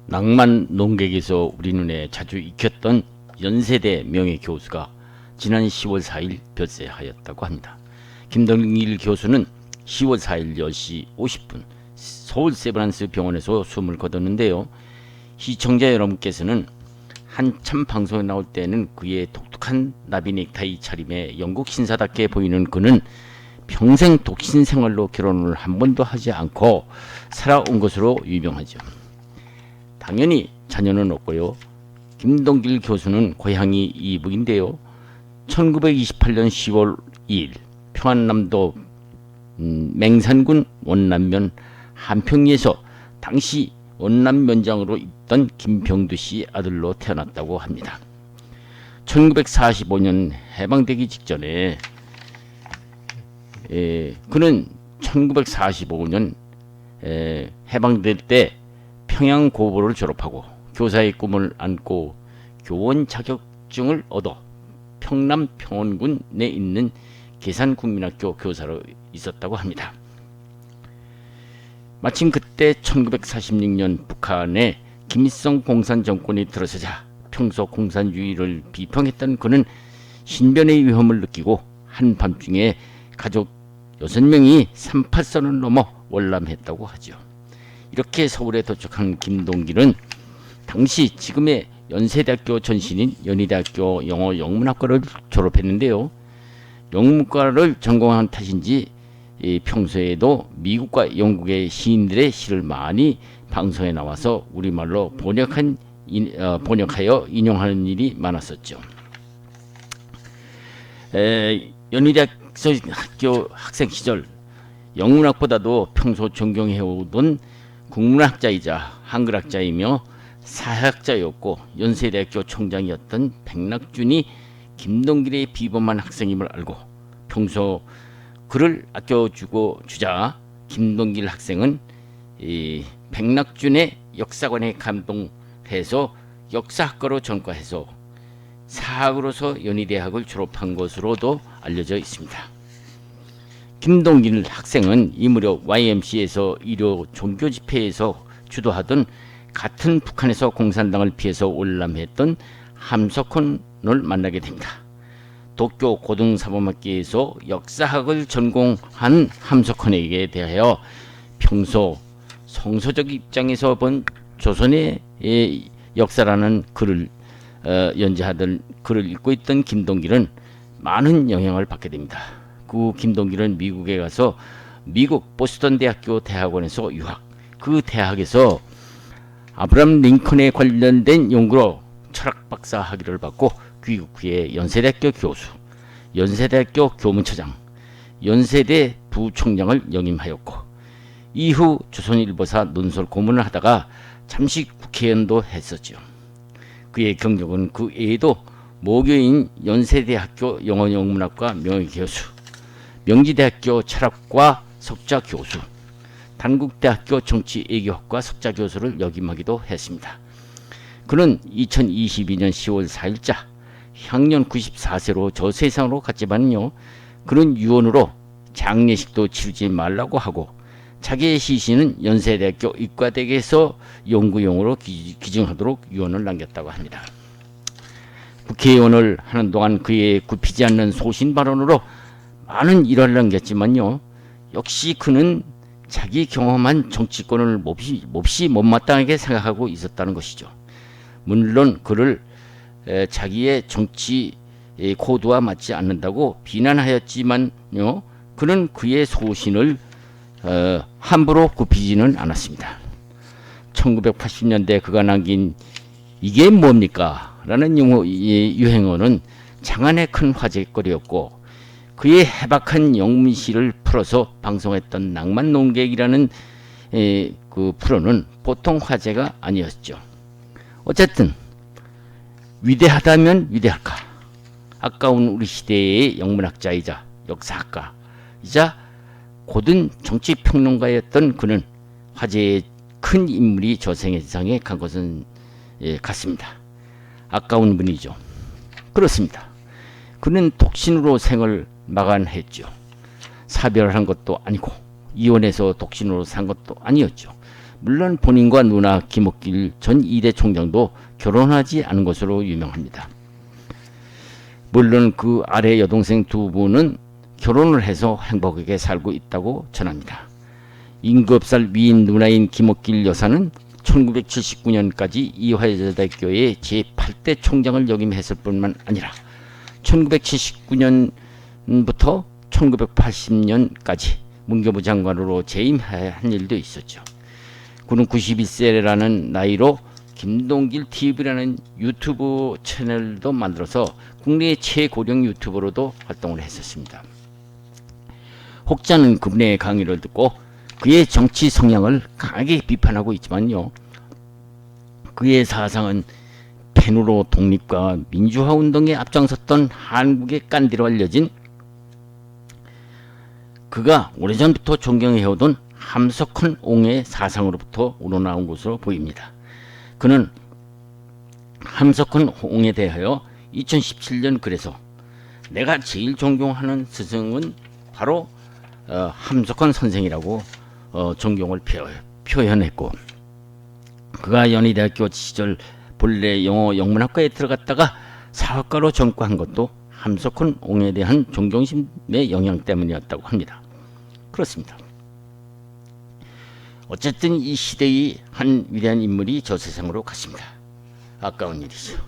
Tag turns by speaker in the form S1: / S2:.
S1: 낭만 농객에서 우리 눈에 자주 익혔던 연세대 명예교수가 지난 10월 4일 별세하였다고 합니다. 김동길 교수는 10월 4일 10시 50분 서울 세브란스 병원에서 숨을 거뒀는데요. 시청자 여러분께서는 한참 방송에 나올 때는 그의 독특한 나비 넥타이 차림에 영국 신사답게 보이는 그는 평생 독신 생활로 결혼을 한 번도 하지 않고 살아온 것으로 유명하죠. 당연히 자녀는 없고요. 김동길 교수는 고향이 이북인데요. 1928년 10월 2일 평안남도 맹산군 원남면 한평리에서 당시 원남면장으로 있던 김병두 씨 아들로 태어났다고 합니다. 1945년 해방되기 직전에 그는 1945년 해방될 때 평양고고를 졸업하고 교사의 꿈을 안고 교원 자격증을 얻어 평남 평원군 내 있는 계산국민학교 교사로 있었다고 합니다. 마침 그때 1946년 북한에 김일성 공산 정권이 들어서자 평소 공산주의를 비평했던 그는 신변의 위험을 느끼고 한밤중에 가족 6명이 38선을 넘어 월남했다고 하죠. 이렇게 서울에 도착한 김동길은 당시 지금의 연세대학교 전신인 연희대학교 영어 영문학과를 졸업했는데요. 영문과를 전공한 탓인지 평소에도 미국과 영국의 시인들의 시를 많이 방송에 나와서 우리말로 번역하여 인용하는 일이 많았었죠. 연희대학교 학생 시절 영문학보다도 평소 존경해오던 국문학자이자 한글학자이며 사학자였고 연세대학교 총장이었던 백낙준이 김동길의 비범한 학생임을 알고 평소 그를 아껴주고 주자 김동길 학생은 백낙준의 역사관에 감동해서 역사학과로 전과해서 사학으로서 연희대학을 졸업한 것으로도 알려져 있습니다. 김동길 학생은 이 무렵 YMC에서 일요 종교 집회에서 주도하던 같은 북한에서 공산당을 피해서 월남했던 함석헌을 만나게 됩니다. 도쿄 고등사범학교에서 역사학을 전공한 함석헌에게 대하여 평소 성서적 입장에서 본 조선의 역사라는 글을 연재하던 글을 읽고 있던 김동길은 많은 영향을 받게 됩니다. 그 김동길은 미국에 가서 미국 보스턴 대학교 대학원에서 유학, 그 대학에서 아브람 링컨에 관련된 연구로 철학 박사 학위를 받고 귀국 후에 연세대학교 교수, 연세대학교 교문처장, 연세대 부총장을 역임하였고 이후 조선일보사 논설 고문을 하다가 잠시 국회의원도 했었죠. 그의 경력은 그 외에도 모교인 연세대학교 영어영문학과 명예교수, 명지대학교 철학과 석좌교수, 단국대학교 정치외교학과 석좌교수를 역임하기도 했습니다. 그는 2022년 10월 4일자 향년 94세로 저 세상으로 갔지만요. 그는 유언으로 장례식도 치르지 말라고 하고 자기의 시신은 연세대학교 의과대학에서 연구용으로 기증하도록 유언을 남겼다고 합니다. 국회의원을 하는 동안 그의 굽히지 않는 소신 발언으로 많은 일화를 남겼지만요. 역시 그는 자기 경험한 정치권을 몹시 못마땅하게 생각하고 있었다는 것이죠. 물론 그를 자기의 정치 코드와 맞지 않는다고 비난하였지만요. 그는 그의 소신을 함부로 굽히지는 않았습니다. 1980년대 그가 남긴 이게 뭡니까? 라는 유행어는 장안의 큰 화제거리였고 그의 해박한 영문시를 풀어서 방송했던 낭만 농객이라는 그 프로는 보통 화제가 아니었죠. 어쨌든 위대하다면 위대할까? 아까운 우리 시대의 영문학자이자 역사학가이자 고든 정치평론가였던 그는 화제의 큰 인물이 저 세상에 간 것은 같습니다. 아까운 분이죠. 그렇습니다. 그는 독신으로 생을 마감했죠. 사별한 것도 아니고 이혼해서 독신으로 산 것도 아니었죠. 물론 본인과 누나 김옥길 전 2대 총장도 결혼하지 않은 것으로 유명합니다. 물론 그 아래 여동생 두 분은 결혼을 해서 행복하게 살고 있다고 전합니다. 임금살 위인 누나인 김옥길 여사는 1979년까지 이화여자대학교의 제8대 총장을 역임했을 뿐만 아니라 1979년부터 1980년까지 문교부 장관으로 재임한 일도 있었죠. 그는 91세라는 나이로 김동길 TV라는 유튜브 채널도 만들어서 국내 최고령 유튜버로도 활동을 했었습니다. 혹자는 그분의 강의를 듣고 그의 정치 성향을 강하게 비판하고 있지만요. 그의 사상은 펜으로 독립과 민주화 운동에 앞장섰던 한국의 깐디로 알려진 그가 오래전부터 존경해오던 함석헌 옹의 사상으로부터 우러나온 것으로 보입니다. 그는 함석헌 옹에 대하여 2017년 글에서 내가 제일 존경하는 스승은 바로 함석헌 선생이라고 존경을 표현했고, 그가 연희대학교 시절 본래 영어 영문학과에 들어갔다가 사학과로 전과한 것도 함석헌 옹에 대한 존경심의 영향 때문이었다고 합니다. 그렇습니다. 어쨌든 이 시대의 한 위대한 인물이 저 세상으로 갔습니다. 아까운 일이죠.